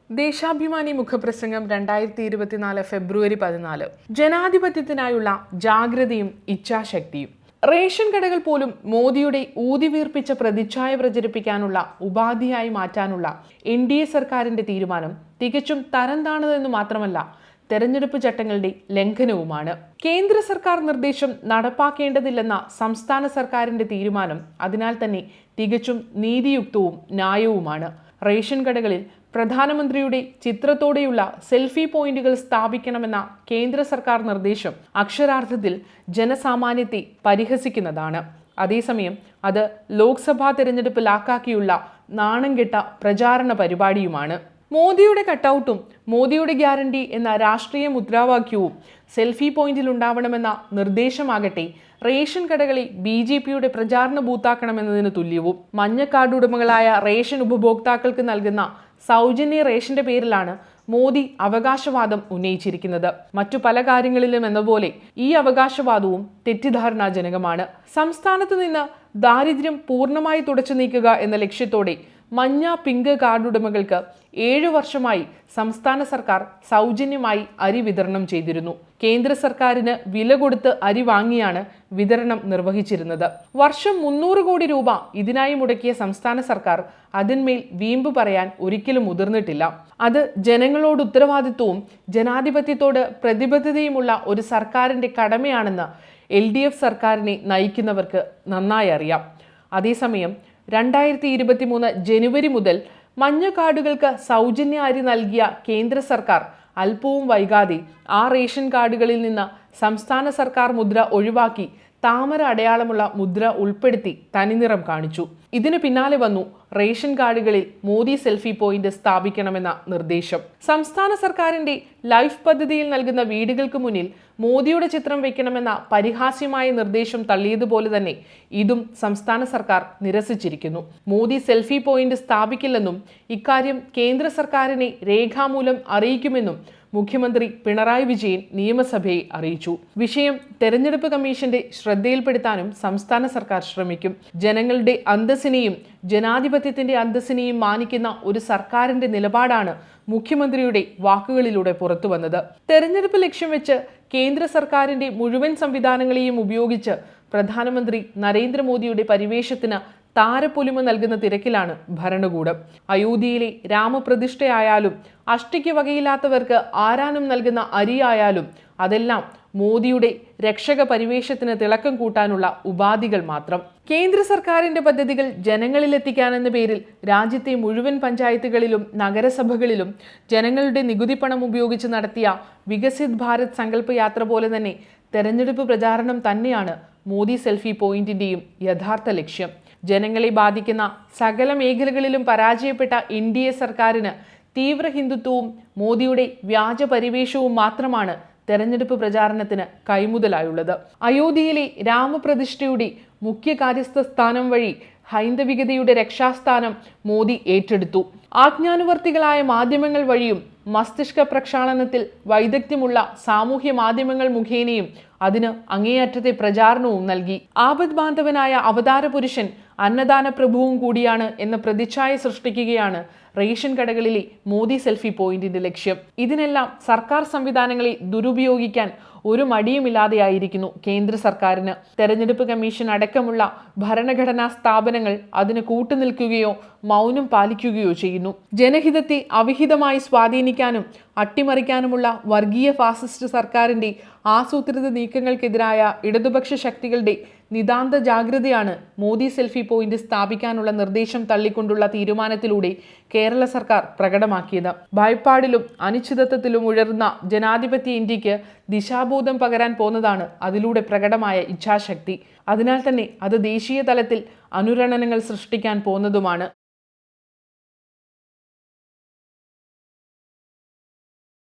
ദേശാഭിമാനി മുഖപ്രസംഗം 2024 ഫെബ്രുവരി 14. ജനാധിപത്യത്തിനായുള്ള ജാഗ്രതയും ഇച്ഛാശക്തിയും. റേഷൻ കടകൾ പോലും മോദിയുടെ ഊതിവീർപ്പിച്ച പ്രതിച്ഛായ പ്രചരിപ്പിക്കാനുള്ള ഉപാധിയായി മാറ്റാനുള്ള NDA സർക്കാരിന്റെ തീരുമാനം തികച്ചും തരംതാണതെന്നു മാത്രമല്ല, തെരഞ്ഞെടുപ്പ് ചട്ടങ്ങളുടെ ലംഘനവുമാണ്. കേന്ദ്ര സർക്കാർ നിർദ്ദേശം നടപ്പാക്കേണ്ടതില്ലെന്ന സംസ്ഥാന സർക്കാരിന്റെ തീരുമാനം അതിനാൽ തന്നെ തികച്ചും നീതിയുക്തവും ന്യായവുമാണ്. റേഷൻ കടകളിൽ പ്രധാനമന്ത്രിയുടെ ചിത്രത്തോടെയുള്ള സെൽഫി പോയിന്റുകൾ സ്ഥാപിക്കണമെന്ന കേന്ദ്ര സർക്കാർ നിർദ്ദേശം അക്ഷരാർത്ഥത്തിൽ ജനസാമാന്യത്തെ പരിഹസിക്കുന്നതാണ്. അതേസമയം അത് ലോക്സഭാ തെരഞ്ഞെടുപ്പ് ലാക്കാക്കിയുള്ള നാണംകെട്ട പ്രചാരണ പരിപാടിയുമാണ്. മോദിയുടെ കട്ടൗട്ടും മോദിയുടെ ഗ്യാരണ്ടി എന്ന രാഷ്ട്രീയ മുദ്രാവാക്യവും സെൽഫി പോയിന്റിൽ ഉണ്ടാവണമെന്ന നിർദ്ദേശമാകട്ടെ റേഷൻ കടകളെ BJPയുടെ പ്രചാരണ ബൂത്താക്കണമെന്നതിന് തുല്യവും. മഞ്ഞ കാർഡ് ഉടമകളായ റേഷൻ ഉപഭോക്താക്കൾക്ക് നൽകുന്ന സൗജന്യ റേഷന്റെ പേരിലാണ് മോദി അവകാശവാദം ഉന്നയിച്ചിരിക്കുന്നത്. മറ്റു പല കാര്യങ്ങളിലും എന്ന പോലെ ഈ അവകാശവാദവും തെറ്റിദ്ധാരണാജനകമാണ്. സംസ്ഥാനത്ത് നിന്ന് ദാരിദ്ര്യം പൂർണ്ണമായി തുടച്ചു നീക്കുക എന്ന ലക്ഷ്യത്തോടെ മഞ്ഞ പിങ്ക് കാർഡ് ഉടമകൾക്ക് 7 വർഷമായി സംസ്ഥാന സർക്കാർ സൗജന്യമായി അരി വിതരണം ചെയ്തിരുന്നു. കേന്ദ്ര സർക്കാരിന് വില കൊടുത്ത് അരി വാങ്ങിയാണ് വിതരണം നിർവഹിച്ചിരുന്നത്. വർഷം 300 കോടി രൂപ ഇതിനായി മുടക്കിയ സംസ്ഥാന സർക്കാർ അതിന്മേൽ വീമ്പ് പറയാൻ ഒരിക്കലും മുതിർന്നിട്ടില്ല. അത് ജനങ്ങളോട് ഉത്തരവാദിത്വവും ജനാധിപത്യത്തോട് പ്രതിബദ്ധതയുമുള്ള ഒരു സർക്കാരിന്റെ കടമയാണെന്ന് LDF സർക്കാരിനെ നയിക്കുന്നവർക്ക് നന്നായി അറിയാം. അതേസമയം 2023 ജനുവരി മുതൽ മഞ്ഞ കാർഡുകൾക്ക് സൗജന്യ അരി നൽകിയ കേന്ദ്ര സർക്കാർ അല്പവും വൈകാതെ ആ റേഷൻ കാർഡുകളിൽ നിന്ന് സംസ്ഥാന സർക്കാർ മുദ്ര ഒഴിവാക്കി താമര അടയാളമുള്ള മുദ്ര ഉൾപ്പെടുത്തി തനിനിറം കാണിച്ചു. ഇതിന് പിന്നാലെ വന്നു റേഷൻ കാർഡുകളിൽ മോദി സെൽഫി പോയിന്റ് സ്ഥാപിക്കണമെന്ന നിർദ്ദേശം. സംസ്ഥാന സർക്കാരിന്റെ ലൈഫ് പദ്ധതിയിൽ നൽകുന്ന വീടുകൾക്ക് മുന്നിൽ മോദിയുടെ ചിത്രം വയ്ക്കണമെന്ന പരിഹാസ്യമായ നിർദ്ദേശം തള്ളിയതുപോലെ തന്നെ ഇതും സംസ്ഥാന സർക്കാർ നിരസിച്ചിരിക്കുന്നു. മോദി സെൽഫി പോയിന്റ് സ്ഥാപിക്കില്ലെന്നും ഇക്കാര്യം കേന്ദ്ര സർക്കാരിനെ രേഖാമൂലം അറിയിക്കുമെന്നും മുഖ്യമന്ത്രി പിണറായി വിജയൻ നിയമസഭയെ അറിയിച്ചു. വിഷയം തെരഞ്ഞെടുപ്പ് കമ്മീഷന്റെ ശ്രദ്ധയിൽപ്പെടുത്താനും സംസ്ഥാന സർക്കാർ ശ്രമിക്കും. ജനങ്ങളുടെ അന്തസ്സിനെയും ജനാധിപത്യത്തിന്റെ അന്തസ്സിനെയും മാനിക്കുന്ന ഒരു സർക്കാരിന്റെ നിലപാടാണ് മുഖ്യമന്ത്രിയുടെ വാക്കുകളിലൂടെ പുറത്തു വന്നത്. തെരഞ്ഞെടുപ്പ് ലക്ഷ്യം വെച്ച് കേന്ദ്ര സർക്കാരിന്റെ മുഴുവൻ സംവിധാനങ്ങളെയും ഉപയോഗിച്ച് പ്രധാനമന്ത്രി നരേന്ദ്രമോദിയുടെ പരിവേഷത്തിന് താരപ്പൊലിമ നൽകുന്ന തിരക്കിലാണ് ഭരണകൂടം. അയോധ്യയിലെ രാമപ്രതിഷ്ഠയായാലും അഷ്ടിക്ക് വകയില്ലാത്തവർക്ക് ആരാനും നൽകുന്ന അരിയായാലും അതെല്ലാം മോദിയുടെ രക്ഷക പരിവേഷത്തിന് തിളക്കം കൂട്ടാനുള്ള ഉപാധികൾ മാത്രം. കേന്ദ്ര സർക്കാരിന്റെ പദ്ധതികൾ ജനങ്ങളിലെത്തിക്കാനെന്ന പേരിൽ രാജ്യത്തെ മുഴുവൻ പഞ്ചായത്തുകളിലും നഗരസഭകളിലും ജനങ്ങളുടെ നികുതിപ്പണം ഉപയോഗിച്ച് നടത്തിയ വികസിത് ഭാരത് സങ്കല്പ യാത്ര പോലെ തന്നെ തെരഞ്ഞെടുപ്പ് പ്രചാരണം തന്നെയാണ് മോദി സെൽഫി പോയിന്റിന്റെയും യഥാർത്ഥ ലക്ഷ്യം. ജനങ്ങളെ ബാധിക്കുന്ന സകല മേഖലകളിലും പരാജയപ്പെട്ട NDA സർക്കാരിന് തീവ്ര ഹിന്ദുത്വവും മോദിയുടെ വ്യാജ പരിവേഷവും മാത്രമാണ് തെരഞ്ഞെടുപ്പ് പ്രചാരണത്തിന് കൈമുതലായുള്ളത്. അയോധ്യയിലെ രാമപ്രതിഷ്ഠയുടെ മുഖ്യ കാര്യസ്ഥ സ്ഥാനം വഴി ഹൈന്ദവികതയുടെ രക്ഷാസ്ഥാനം മോദി ഏറ്റെടുത്തു. ആജ്ഞാനുവർത്തികളായ മാധ്യമങ്ങൾ വഴിയും മസ്തിഷ്ക പ്രക്ഷാളനത്തിൽ വൈദഗ്ധ്യമുള്ള സാമൂഹ്യ മാധ്യമങ്ങൾ മുഖേനയും അതിന് അങ്ങേയറ്റത്തെ പ്രചാരണവും നൽകി. ആപദ് ബാന്ധവനായ അവതാര പുരുഷൻ അന്നദാന പ്രഭുവും കൂടിയാണ് എന്ന പ്രതിച്ഛായ സൃഷ്ടിക്കുകയാണ് റേഷൻ കടകളിലെ മോദി സെൽഫി പോയിന്റിന്റെ ലക്ഷ്യം. ഇതിനെല്ലാം സർക്കാർ സംവിധാനങ്ങളെ ദുരുപയോഗിക്കാൻ ഒരു മടിയുമില്ലാതെയായിരിക്കുന്നു കേന്ദ്ര സർക്കാരിന്. തെരഞ്ഞെടുപ്പ് കമ്മീഷൻ അടക്കമുള്ള ഭരണഘടനാ സ്ഥാപനങ്ങൾ അതിന് കൂട്ടുനിൽക്കുകയോ മൗനം പാലിക്കുകയോ ചെയ്യുന്നു. ജനഹിതത്തെ അവിഹിതമായി സ്വാധീനിക്കാനും അട്ടിമറിക്കാനുമുള്ള വർഗീയ ഫാസിസ്റ്റ് സർക്കാരിന്റെ ആസൂത്രിത നീക്കങ്ങൾക്കെതിരായ ഇടതുപക്ഷ ശക്തികളുടെ നിതാന്ത ജാഗ്രതയാണ് മോദി സെൽഫി പോയിന്റ് സ്ഥാപിക്കാനുള്ള നിർദ്ദേശം തള്ളിക്കൊണ്ടുള്ള തീരുമാനത്തിലൂടെ കേരള സർക്കാർ പ്രകടമാക്കിയത്. ഭയപ്പാടിലും അനിശ്ചിതത്വത്തിലും ഉയർന്ന ജനാധിപത്യ ഇന്ത്യക്ക് ദിശാബോധം പകരാൻ പോന്നതാണ് അതിലൂടെ പ്രകടമായ ഇച്ഛാശക്തി. അതിനാൽ തന്നെ അത് ദേശീയ തലത്തിൽ അനുരണനങ്ങൾ സൃഷ്ടിക്കാൻ പോന്നതുമാണ്.